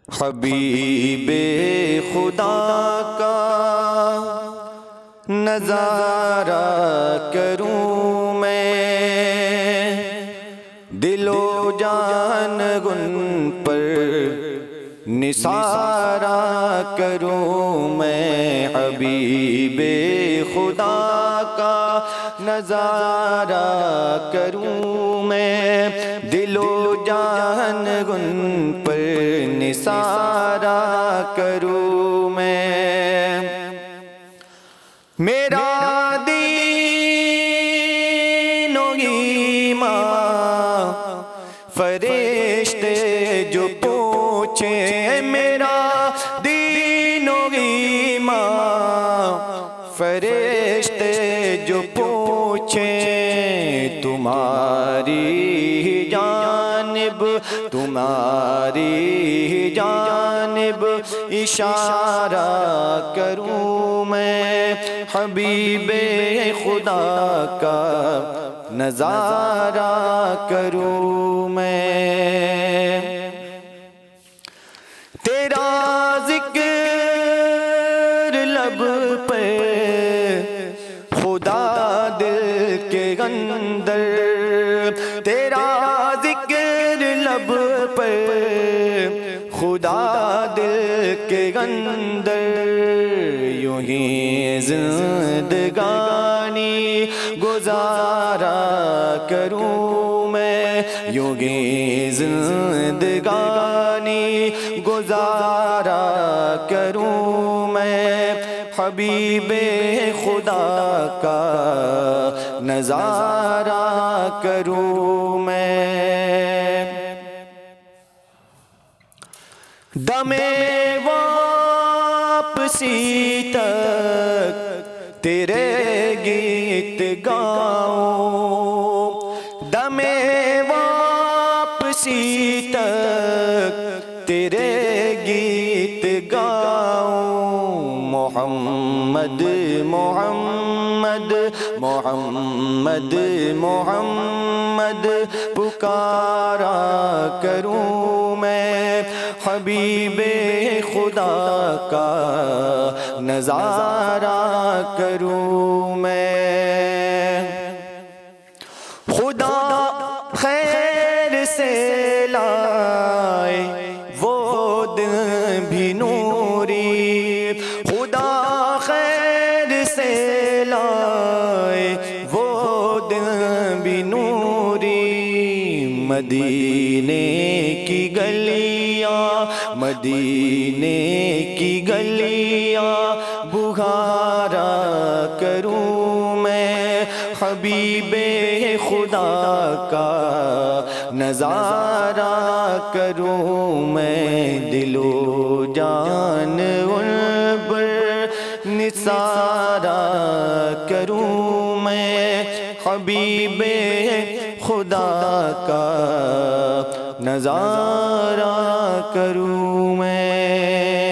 حبیب خدا کا نظارہ کروں میں، دل و جان ان پر نثارہ کروں میں، حبیب خدا کا نظارہ کروں میں، دل و جان ان پر نثارہ کروں میں۔ میرا دین و ایمان فرشتے جو پوچھیں، میرا دین و ایمان فرشتے جو پوچھیں، تمہاری جانب جانب اشارہ کروں میں، حبیب خدا کا نظارہ کروں میں۔ تیرا ذکر لب پہ خدا دل کے اندر، تیرا ذکر لب پہ خدا دل کے اندر، یوں ہی زندگانی گزارا کروں میں، یوں ہی زندگانی گزارا کروں میں، حبیب خدا کا نظارہ کروں میں۔ دم واپسی تک تیرے گیت گاؤں، دم واپسی تک تیرے گیت گاؤں، محمد محمد محمد محمد پکارا کروں میں، حبیب خدا کا نظارہ کروں میں۔ خدا خیر سے لائے وہ دن بھی نوری، خدا خیر سے لائے وہ دن بھی نوری، مدینے کی گلیاں مدینے کی گلیاں بہارا کروں میں، حبیب خدا کا نظارہ کروں میں، دل و جان ان پر نثارہ کروں میں، حبیب خدا کا نظارہ کروں میں۔